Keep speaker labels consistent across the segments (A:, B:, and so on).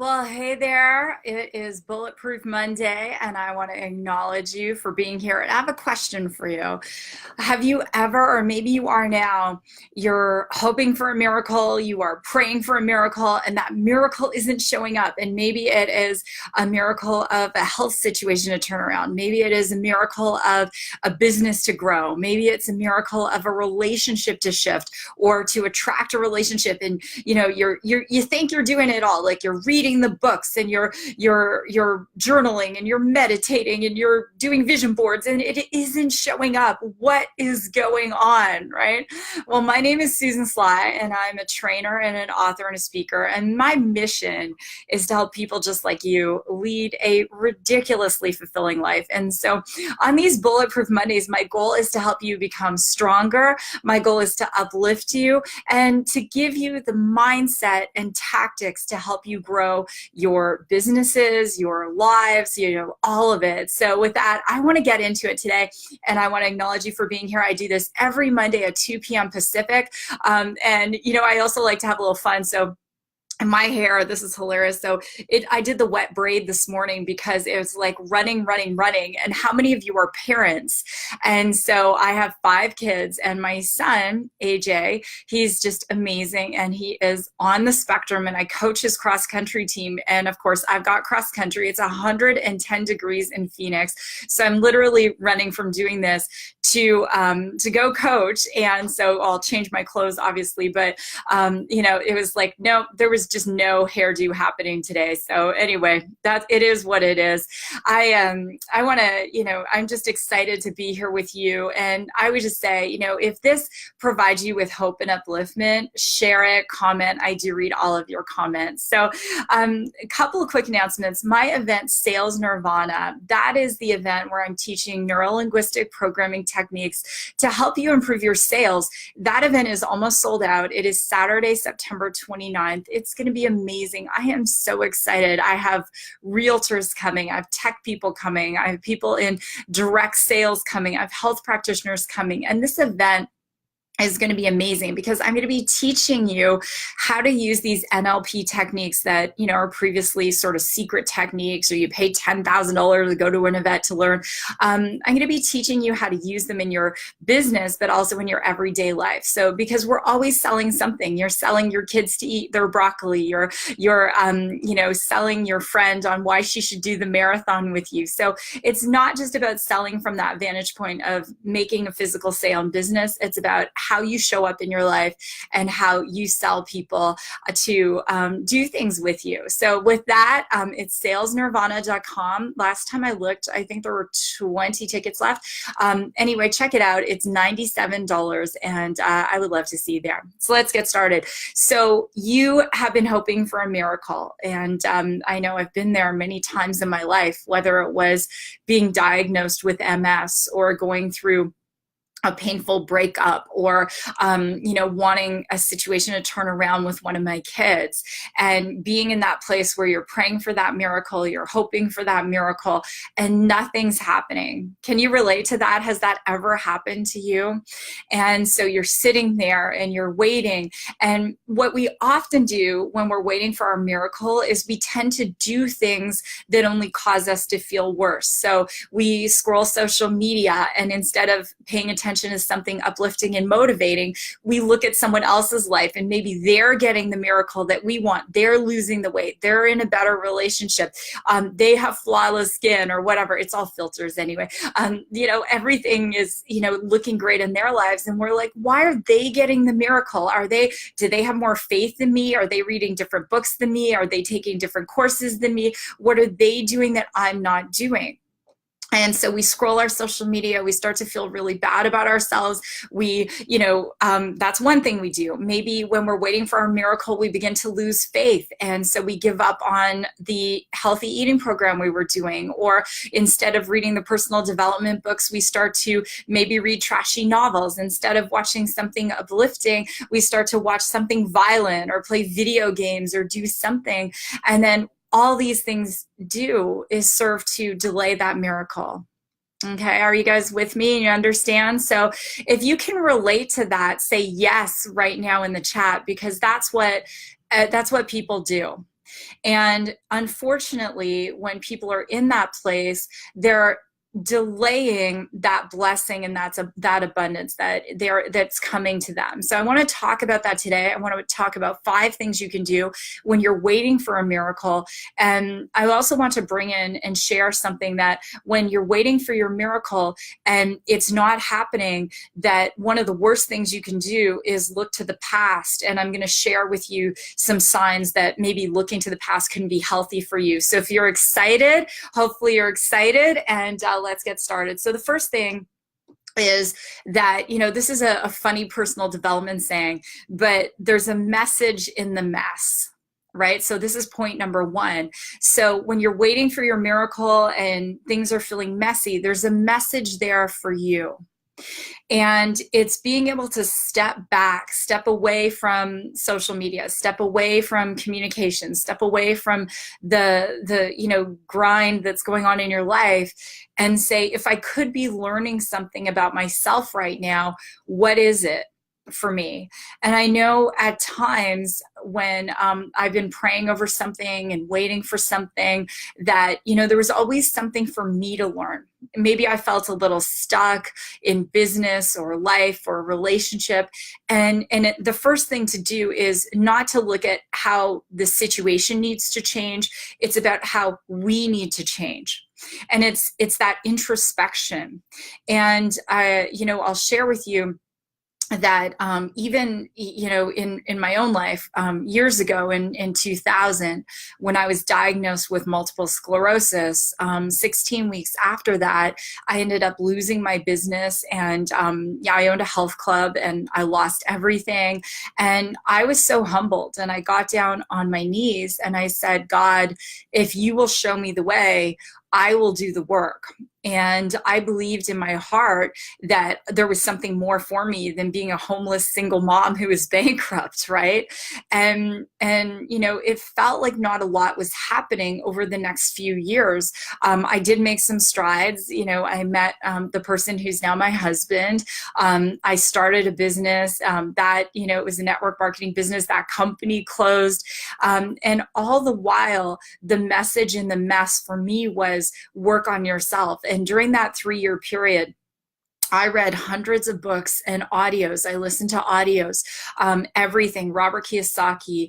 A: Well, hey there. It is Bulletproof Monday, and I want to acknowledge you for being here. And I have a question for you. Have you ever, or maybe you are now, you're hoping for a miracle, you are praying for a miracle, and that miracle isn't showing up? And maybe it is a miracle of a health situation to turn around. Maybe it is a miracle of a business to grow. Maybe it's a miracle of a relationship to shift or to attract a relationship. And you think you're doing it all, like you're reading the books and you're journaling and you're meditating and you're doing vision boards and it isn't showing up. What is going on, right? Well, my name is Susan Sly, and I'm a trainer and an author and a speaker, and my mission is to help people just like you lead a ridiculously fulfilling life. And so on these Bulletproof Mondays, my goal is to help you become stronger. My goal is to uplift you and to give you the mindset and tactics to help you grow your businesses, your lives, all of it. So with that, I want to get into it today, and I want to acknowledge you for being here. I do this every Monday at 2 p.m. Pacific. I also like to have a little fun. So and my hair, this is hilarious. So I did the wet braid this morning because it was like running. And how many of you are parents? And so I have 5 kids, and my son, AJ, he's just amazing. And he is on the spectrum, and I coach his cross country team. And of course I've got cross country. It's 110 degrees in Phoenix. So I'm literally running from doing this to go coach. And so I'll change my clothes obviously, but it was like, no, there was just no hairdo happening today. So anyway, that it is what it is. I want to, I'm just excited to be here with you. And I would just say, if this provides you with hope and upliftment, share it, comment. I do read all of your comments. So a couple of quick announcements. My event, Sales Nirvana, that is the event where I'm teaching neuro-linguistic programming techniques to help you improve your sales. That event is almost sold out. It is Saturday, September 29th. It's going to be amazing. I am so excited. I have realtors coming. I have tech people coming. I have people in direct sales coming. I have health practitioners coming. And this event is going to be amazing because I'm going to be teaching you how to use these NLP techniques that, are previously sort of secret techniques, or you pay $10,000 to go to an event to learn. I'm going to be teaching you how to use them in your business, but also in your everyday life. So because we're always selling something, you're selling your kids to eat their broccoli, you're selling your friend on why she should do the marathon with you. So it's not just about selling from that vantage point of making a physical sale in business. It's about how you show up in your life and how you sell people to do things with you. So with that, it's salesnirvana.com. Last time I looked, I think there were 20 tickets left. Anyway, check it out. It's $97, and I would love to see you there. So let's get started. So you have been hoping for a miracle, and I know I've been there many times in my life, whether it was being diagnosed with MS or going through a painful breakup, or wanting a situation to turn around with one of my kids, and being in that place where you're praying for that miracle, you're hoping for that miracle, and nothing's happening. Can you relate to that? Has that ever happened to you? And so you're sitting there and you're waiting, and what we often do when we're waiting for our miracle is we tend to do things that only cause us to feel worse. So we scroll social media, and instead of paying attention to something uplifting and motivating, we look at someone else's life, and maybe they're getting the miracle that we want. They're losing the weight. They're in a better relationship. They have flawless skin or whatever. It's all filters anyway. Everything is, looking great in their lives. And we're like, why are they getting the miracle? Do they have more faith than me? Are they reading different books than me? Are they taking different courses than me? What are they doing that I'm not doing? And so we scroll our social media, we start to feel really bad about ourselves. That's one thing we do. Maybe when we're waiting for our miracle, we begin to lose faith. And so we give up on the healthy eating program we were doing, or instead of reading the personal development books, we start to maybe read trashy novels. Instead of watching something uplifting, we start to watch something violent or play video games or do something. And then all these things do is serve to delay that miracle. Okay, are you guys with me and you understand? So if you can relate to that, say yes right now in the chat, because that's what people do. And unfortunately, when people are in that place, they're delaying that blessing and that abundance that's coming to them. So I want to talk about that today. I want to talk about 5 things you can do when you're waiting for a miracle. And I also want to bring in and share something that when you're waiting for your miracle and it's not happening, that one of the worst things you can do is look to the past. And I'm going to share with you some signs that maybe looking to the past can be healthy for you. So if you're excited, hopefully you're excited, and let's get started. So the first thing is that, this is a funny personal development saying, but there's a message in the mess, right? So this is point number 1. So when you're waiting for your miracle and things are feeling messy, there's a message there for you. And it's being able to step back, step away from social media, step away from communication, step away from the grind that's going on in your life, and say, if I could be learning something about myself right now, what is it for me? And I know at times when I've been praying over something and waiting for something, that there was always something for me to learn. Maybe I felt a little stuck in business or life or relationship, and the first thing to do is not to look at how the situation needs to change. It's about how we need to change. And it's that introspection. And I'll share with you that even in my own life, years ago in 2000, when I was diagnosed with multiple sclerosis, 16 weeks after that, I ended up losing my business, and I owned a health club, and I lost everything. And I was so humbled, and I got down on my knees and I said, God, if you will show me the way, I will do the work. And I believed in my heart that there was something more for me than being a homeless single mom who was bankrupt, right? And it felt like not a lot was happening over the next few years. I did make some strides. I met the person who's now my husband. I started a business that, it was a network marketing business. That company closed. And all the while, the message in the mess for me was work on yourself. And during that 3-year period, I read hundreds of books and audios. I listened to audios, everything. Robert Kiyosaki,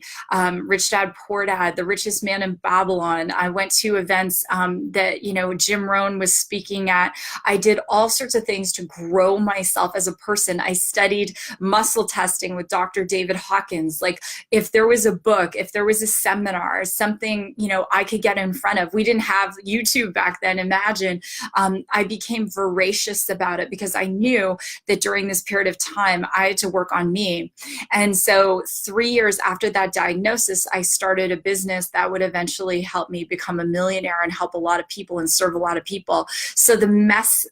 A: Rich Dad Poor Dad, The Richest Man in Babylon. I went to events that, Jim Rohn was speaking at. I did all sorts of things to grow myself as a person. I studied muscle testing with Dr. David Hawkins. Like, if there was a book, if there was a seminar, something, I could get in front of. We didn't have YouTube back then, imagine. I became voracious about it because I knew that during this period of time, I had to work on me. And so 3 years after that diagnosis, I started a business that would eventually help me become a millionaire and help a lot of people and serve a lot of people. So the mess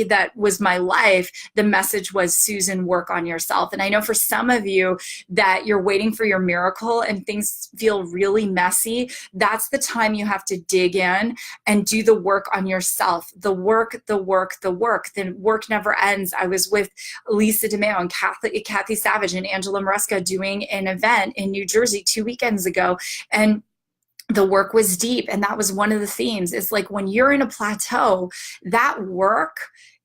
A: that was my life, the message was, Susan, work on yourself. And I know for some of you that you're waiting for your miracle and things feel really messy. That's the time you have to dig in and do the work on yourself. The work. The work never ends. I was with Lisa DeMeo and Kathy Savage and Angela Maresca doing an event in New Jersey 2 weekends ago. And the work was deep. And that was one of the themes. It's like when you're in a plateau, that work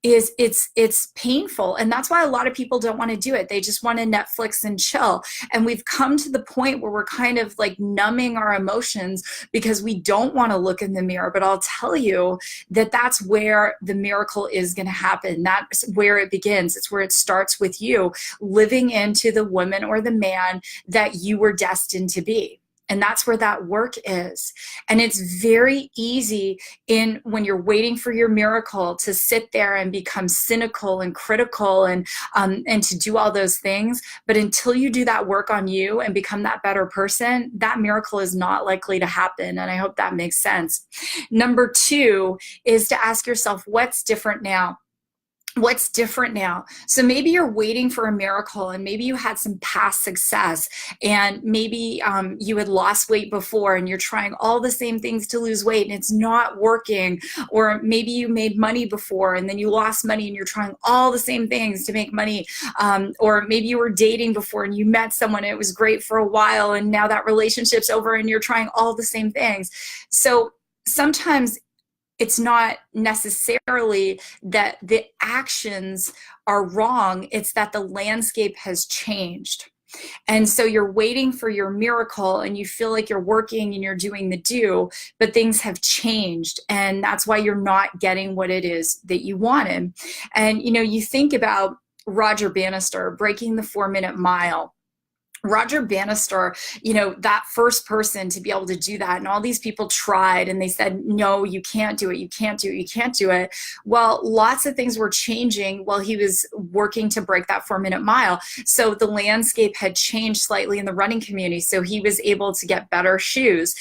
A: it's painful. And that's why a lot of people don't want to do it. They just want to Netflix and chill. And we've come to the point where we're kind of like numbing our emotions because we don't want to look in the mirror. But I'll tell you that that's where the miracle is going to happen. That's where it begins. It's where it starts with you living into the woman or the man that you were destined to be. And that's where that work is. And it's very easy when you're waiting for your miracle to sit there and become cynical and critical and to do all those things. But until you do that work on you and become that better person, that miracle is not likely to happen. And I hope that makes sense. Number 2 is to ask yourself, what's different now? What's different now? So maybe you're waiting for a miracle, and maybe you had some past success, and maybe you had lost weight before and you're trying all the same things to lose weight and it's not working. Or maybe you made money before and then you lost money and you're trying all the same things to make money. Or maybe you were dating before and you met someone and it was great for a while and now that relationship's over and you're trying all the same things. So sometimes it's not necessarily that the actions are wrong, it's that the landscape has changed. And so you're waiting for your miracle and you feel like you're working and you're doing the do, but things have changed. And that's why you're not getting what it is that you wanted. And, you know, you think about Roger Bannister breaking the 4-minute mile. Roger Bannister, you know, that first person to be able to do that, and all these people tried and they said, no, you can't do it, you can't do it, you can't do it. Well, lots of things were changing while he was working to break that 4-minute mile. So the landscape had changed slightly in the running community. So he was able to get better shoes.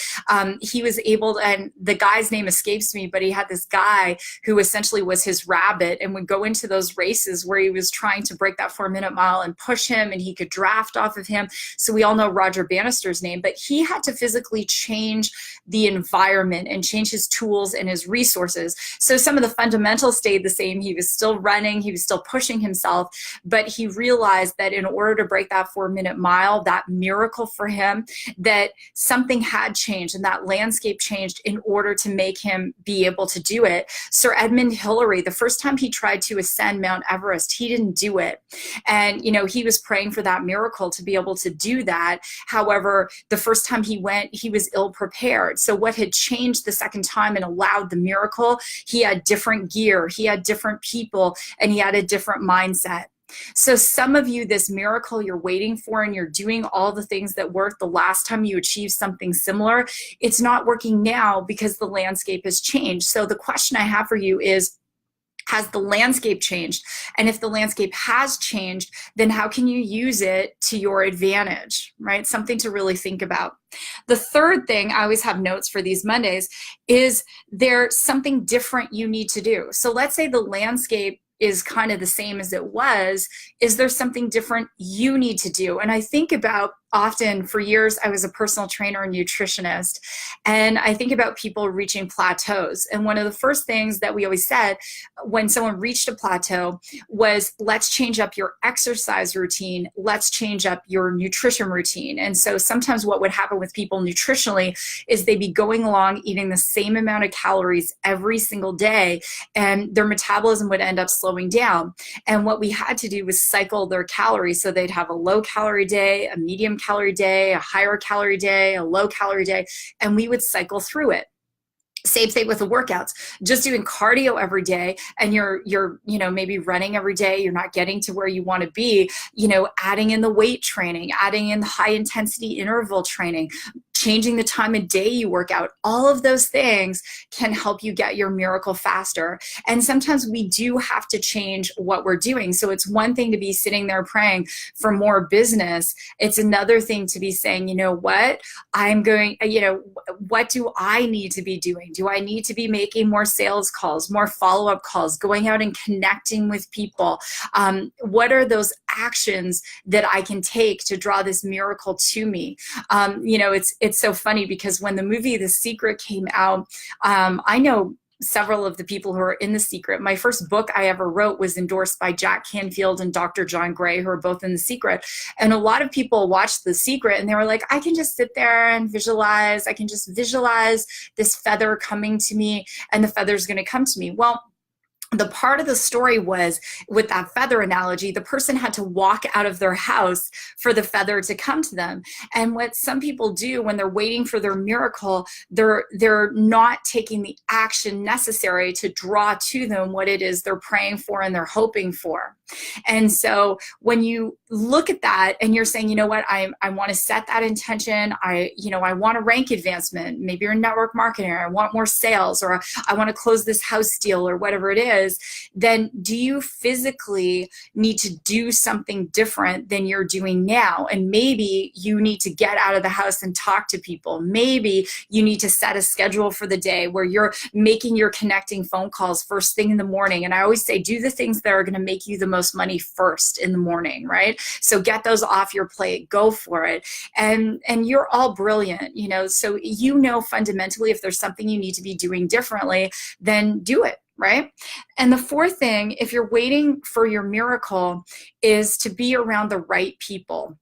A: He was able to, and the guy's name escapes me, but he had this guy who essentially was his rabbit and would go into those races where he was trying to break that 4-minute mile and push him and he could draft off of him. So we all know Roger Bannister's name, but he had to physically change the environment and change his tools and his resources. So some of the fundamentals stayed the same. He was still running, he was still pushing himself, but he realized that in order to break that 4-minute mile, that miracle for him, that something had changed and that landscape changed in order to make him be able to do it. Sir Edmund Hillary, the first time he tried to ascend Mount Everest, he didn't do it. And, you know, he was praying for that miracle to be able to do that. However, the first time he went, he was ill prepared. So what had changed the second time and allowed the miracle, he had different gear, he had different people, and he had a different mindset. So some of you, this miracle you're waiting for and you're doing all the things that worked the last time you achieved something similar, it's not working now because the landscape has changed. So the question I have for you is, has the landscape changed? And if the landscape has changed, then how can you use it to your advantage, right? Something to really think about. The third thing, I always have notes for these Mondays, is there's something different you need to do. So let's say the landscape is kind of the same as it was. Is there something different you need to do? And I think about, often for years, I was a personal trainer and nutritionist, and I think about people reaching plateaus. And one of the first things that we always said when someone reached a plateau was, let's change up your exercise routine, let's change up your nutrition routine. And so sometimes what would happen with people nutritionally is they'd be going along eating the same amount of calories every single day, and their metabolism would end up slowing down. And what we had to do was cycle their calories. So they'd have a low calorie day, a medium calorie day, a higher calorie day, a low calorie day, and we would cycle through it. Same thing with the workouts. Just doing cardio every day and you're you know, maybe running every day, you're not getting to where you want to be, you know, adding in the weight training, adding in the high intensity interval training, changing the time of day you work out, all of those things can help you get your miracle faster. And sometimes we do have to change what we're doing. So it's one thing to be sitting there praying for more business. It's another thing to be saying, you know what, I'm going, you know, what do I need to be doing? Do I need to be making more sales calls, more follow-up calls, going out and connecting with people? What are those actions that I can take to draw this miracle to me? You know, it's so funny because when the movie The Secret came out, I know several of the people who are in The Secret. My first book I ever wrote was endorsed by Jack Canfield and Dr. John Gray, who are both in The Secret. And a lot of people watched The Secret and they were like, I can just sit there and visualize. I can just visualize this feather coming to me and the feather's going to come to me. Well, the part of the story was, with that feather analogy, the person had to walk out of their house for the feather to come to them. And what some people do when they're waiting for their miracle, they're not taking the action necessary to draw to them what it is they're praying for and they're hoping for. And so when you look at that and you're saying, you know what, I want to set that intention. I want a rank advancement. Maybe you're in network marketing, or I want more sales, or I want to close this house deal, or whatever it is. Then do you physically need to do something different than you're doing now? And maybe you need to get out of the house and talk to people. Maybe you need to set a schedule for the day where you're making your connecting phone calls first thing in the morning. And I always say, do the things that are going to make you the most money first in the morning, right? So get those off your plate, go for it. And you're all brilliant, so fundamentally if there's something you need to be doing differently, then do it. Right? And the fourth thing, if you're waiting for your miracle, is to be around the right people.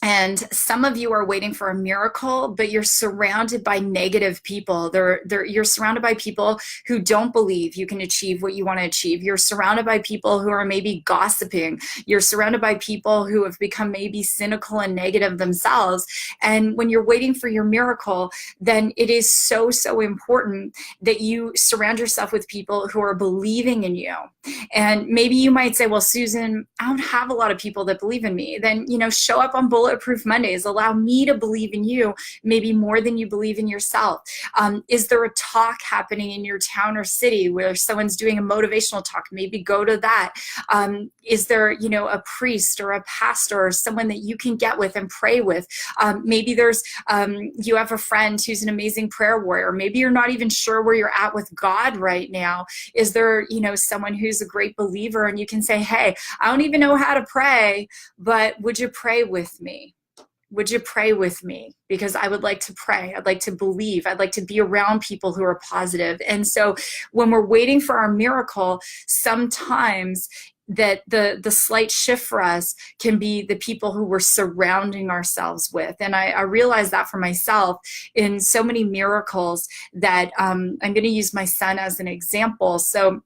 A: And some of you are waiting for a miracle, but you're surrounded by negative people. You're surrounded by people who don't believe you can achieve what you want to achieve. You're surrounded by people who are maybe gossiping. You're surrounded by people who have become maybe cynical and negative themselves. And when you're waiting for your miracle, then it is so, so important that you surround yourself with people who are believing in you. And maybe you might say, well, Susan, I don't have a lot of people that believe in me. Then, show up on Bulletproof Mondays. Allow me to believe in you, maybe more than you believe in yourself. Is there a talk happening in your town or city where someone's doing a motivational talk? Maybe go to that. Is there, a priest or a pastor or someone that you can get with and pray with? Maybe there's, you have a friend who's an amazing prayer warrior. Maybe you're not even sure where you're at with God right now. Is there, someone who's a great believer and you can say, hey, I don't even know how to pray, but would you pray with me? Would you pray with me? Because I would like to pray. I'd like to believe. I'd like to be around people who are positive. And so when we're waiting for our miracle, sometimes that the slight shift for us can be the people who we're surrounding ourselves with. And I realized that for myself in so many miracles that I'm going to use my son as an example. So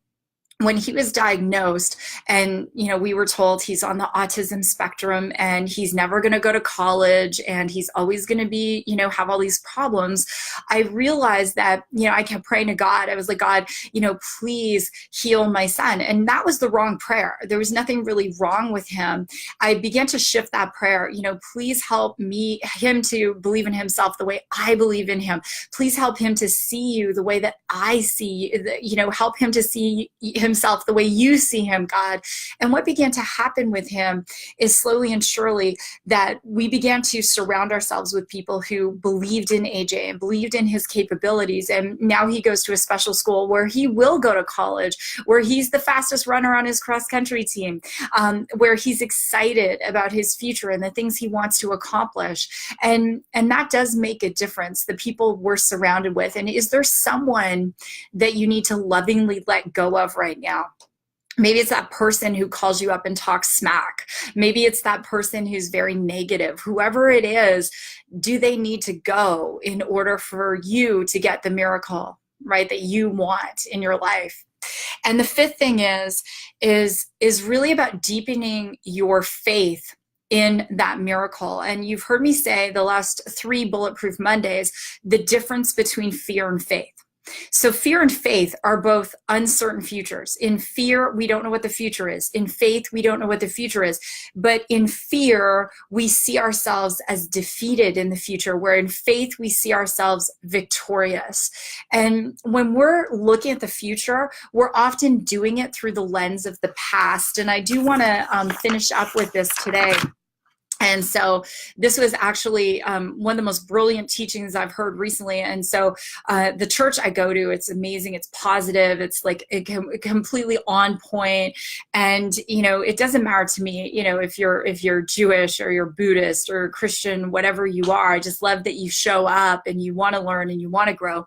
A: when he was diagnosed and, we were told he's on the autism spectrum and he's never going to go to college and he's always going to be, have all these problems, I realized that, I kept praying to God. I was like, God, please heal my son. And that was the wrong prayer. There was nothing really wrong with him. I began to shift that prayer, please help him to believe in himself the way I believe in him. Please help him to see you the way that I see you, help him to see himself the way you see him, God. And what began to happen with him is slowly and surely that we began to surround ourselves with people who believed in AJ and believed in his capabilities. And now he goes to a special school where he will go to college, where he's the fastest runner on his cross country team, where he's excited about his future and the things he wants to accomplish. And that does make a difference, the people we're surrounded with. And is there someone that you need to lovingly let go of right now? Maybe it's that person who calls you up and talks smack. Maybe it's that person who's very negative. Whoever it is, do they need to go in order for you to get the miracle, right, that you want in your life? And the fifth thing is really about deepening your faith in that miracle. And you've heard me say the last 3 Bulletproof Mondays, the difference between fear and faith. So fear and faith are both uncertain futures. In fear, we don't know what the future is. In faith, we don't know what the future is. But in fear, we see ourselves as defeated in the future, where in faith, we see ourselves victorious. And when we're looking at the future, we're often doing it through the lens of the past. And I do want to finish up with this today. And so this was actually one of the most brilliant teachings I've heard recently. And so the church I go to, it's amazing. It's positive. It's like completely on point. And, it doesn't matter to me, if you're Jewish or you're Buddhist or Christian, whatever you are. I just love that you show up and you want to learn and you want to grow.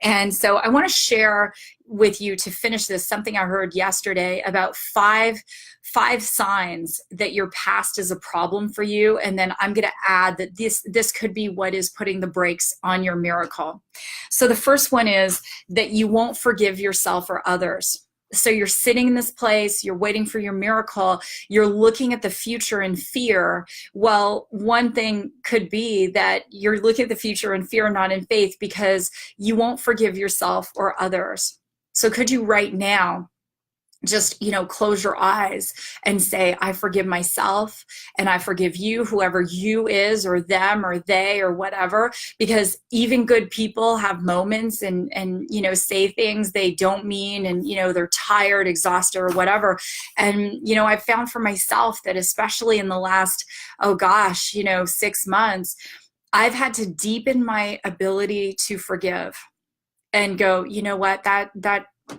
A: And so I want to share with you, to finish this, something I heard yesterday about five signs that your past is a problem for you. And then I'm going to add that this could be what is putting the brakes on your miracle. So the first one is that you won't forgive yourself or others. So you're sitting in this place, you're waiting for your miracle, you're looking at the future in fear. Well, one thing could be that you're looking at the future in fear, not in faith, because you won't forgive yourself or others. So could you right now just, close your eyes and say, I forgive myself and I forgive you, whoever you is, or them, or they, or whatever, because even good people have moments and, say things they don't mean, and, they're tired, exhausted, or whatever. And, I've found for myself that especially in the last, oh gosh, 6 months, I've had to deepen my ability to forgive and go, you know what, that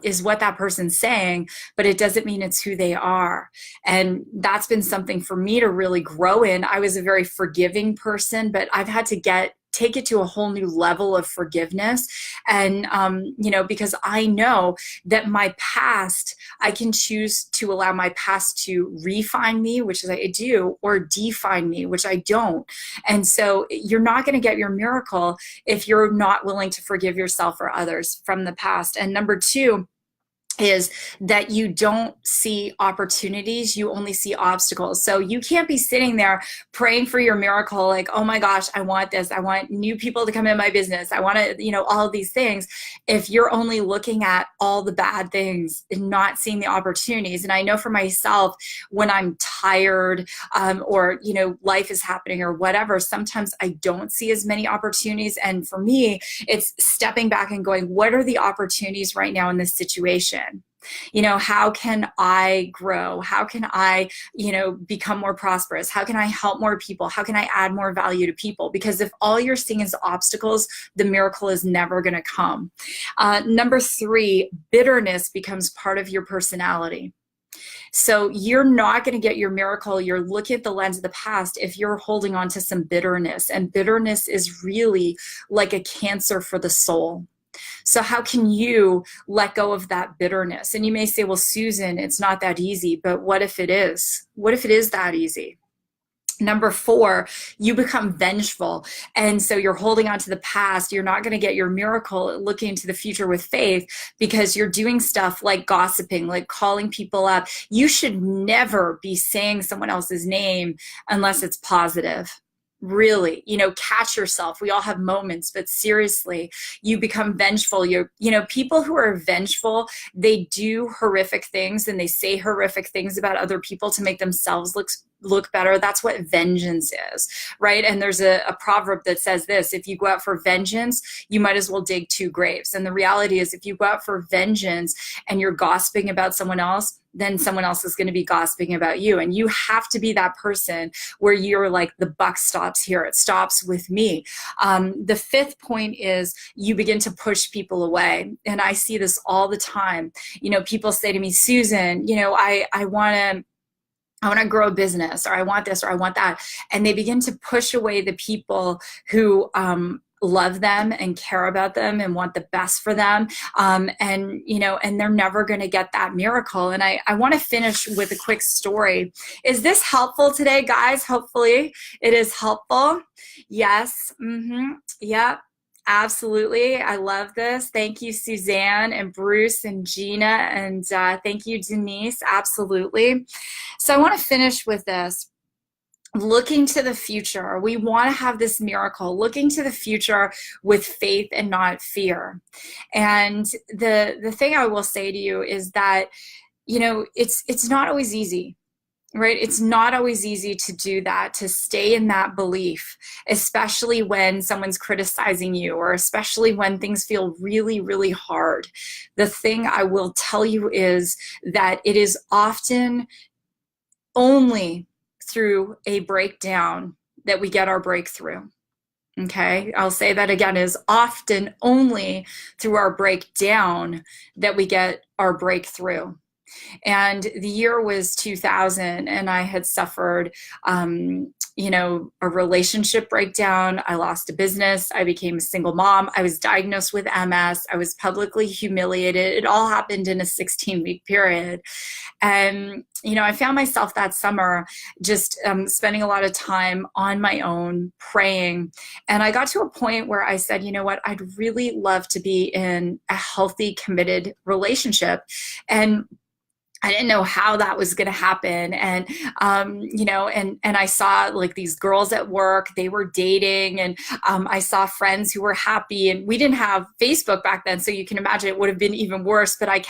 A: is what that person's saying, but it doesn't mean it's who they are. And that's been something for me to really grow in. I was a very forgiving person, but I've had to take it to a whole new level of forgiveness. And, because I know that my past, I can choose to allow my past to refine me, which is I do, or define me, which I don't. And so you're not going to get your miracle if you're not willing to forgive yourself or others from the past. And number two, is that you don't see opportunities, you only see obstacles. So you can't be sitting there praying for your miracle, like, oh my gosh, I want this, I want new people to come in my business, I want to, all of these things, if you're only looking at all the bad things and not seeing the opportunities. And I know for myself, when I'm tired, or life is happening or whatever, sometimes I don't see as many opportunities. And for me, it's stepping back and going, what are the opportunities right now in this situation? How can I grow? How can I, become more prosperous? How can I help more people? How can I add more value to people? Because if all you're seeing is obstacles, the miracle is never going to come. Number three, bitterness becomes part of your personality. So you're not going to get your miracle. You're looking at the lens of the past if you're holding on to some bitterness. And bitterness is really like a cancer for the soul. So how can you let go of that bitterness? And you may say, well, Susan, it's not that easy, but what if it is? What if it is that easy? Number four, you become vengeful. And so you're holding on to the past. You're not going to get your miracle looking into the future with faith because you're doing stuff like gossiping, like calling people up. You should never be saying someone else's name unless it's positive. Really, catch yourself. We all have moments, but seriously, you become vengeful. People who are vengeful, they do horrific things and they say horrific things about other people to make themselves look better. That's what vengeance is, right? And there's a proverb that says this: if you go out for vengeance, you might as well dig two graves. And the reality is, if you go out for vengeance and you're gossiping about someone else, then someone else is going to be gossiping about you. And you have to be that person where you're like, the buck stops here. It stops with me. The fifth point is you begin to push people away. And I see this all the time. People say to me, Susan, I want to grow a business, or I want this, or I want that. And they begin to push away the people who love them and care about them and want the best for them. And they're never going to get that miracle. And I want to finish with a quick story. Is this helpful today, guys? Hopefully it is helpful. Yes. Yep. Absolutely. I love this. Thank you, Suzanne and Bruce and Gina. And thank you, Denise. Absolutely. So I want to finish with this. Looking to the future. We want to have this miracle, looking to the future with faith and not fear. And the thing I will say to you is that, it's not always easy. Right? It's not always easy to do that, to stay in that belief, especially when someone's criticizing you, or especially when things feel really, really hard. The thing I will tell you is that it is often only through a breakdown that we get our breakthrough. Okay, I'll say that again, is often only through our breakdown that we get our breakthrough. And the year was 2000, and I had suffered, a relationship breakdown. I lost a business. I became a single mom. I was diagnosed with MS. I was publicly humiliated. It all happened in a 16-week period. And, I found myself that summer just spending a lot of time on my own, praying. And I got to a point where I said, you know what, I'd really love to be in a healthy, committed relationship. And I didn't know how that was going to happen. And, and I saw like these girls at work, they were dating, and I saw friends who were happy, and we didn't have Facebook back then. So you can imagine it would have been even worse, but I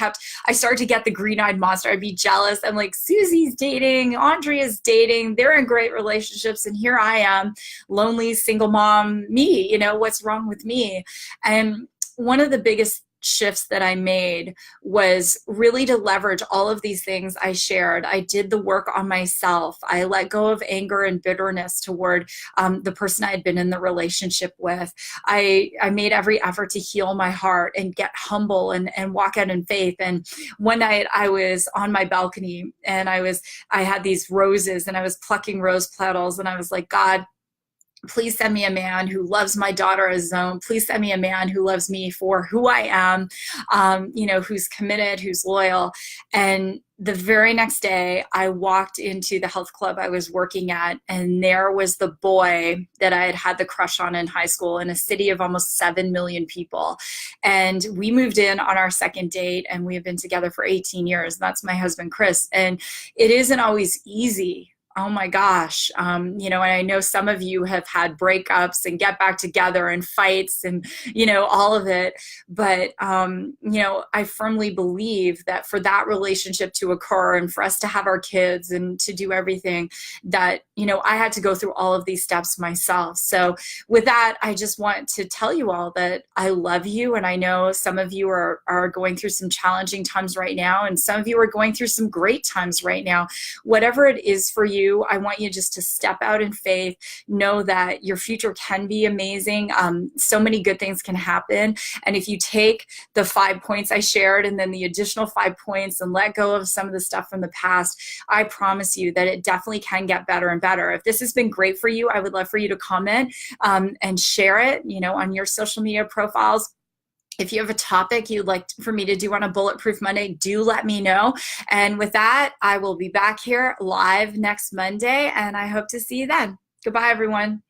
A: started to get the green-eyed monster. I'd be jealous. I'm like, Susie's dating, Andrea's dating, they're in great relationships. And here I am, lonely, single mom, me, what's wrong with me? And one of the biggest shifts that I made was really to leverage all of these things I shared. I did the work on myself. I let go of anger and bitterness toward the person I had been in the relationship with. I made every effort to heal my heart and get humble and walk out in faith. And one night I was on my balcony, and I had these roses, and I was plucking rose petals, and I was like, God, please send me a man who loves my daughter as his own. Please send me a man who loves me for who I am, who's committed, who's loyal. And the very next day, I walked into the health club I was working at, and there was the boy that I had had the crush on in high school, in a city of almost 7 million people. And we moved in on our second date, and we have been together for 18 years. And that's my husband, Chris. And it isn't always easy. Oh my gosh. And I know some of you have had breakups and get back together and fights and, all of it. But, I firmly believe that for that relationship to occur and for us to have our kids and to do everything that, I had to go through all of these steps myself. So with that, I just want to tell you all that I love you. And I know some of you are going through some challenging times right now. And some of you are going through some great times right now. Whatever it is for you, I want you just to step out in faith, know that your future can be amazing. So many good things can happen. And if you take the 5 points I shared and then the additional 5 points and let go of some of the stuff from the past, I promise you that it definitely can get better and better. If this has been great for you, I would love for you to comment and share it, on your social media profiles. If you have a topic you'd like for me to do on a Bulletproof Monday, do let me know. And with that, I will be back here live next Monday, and I hope to see you then. Goodbye, everyone.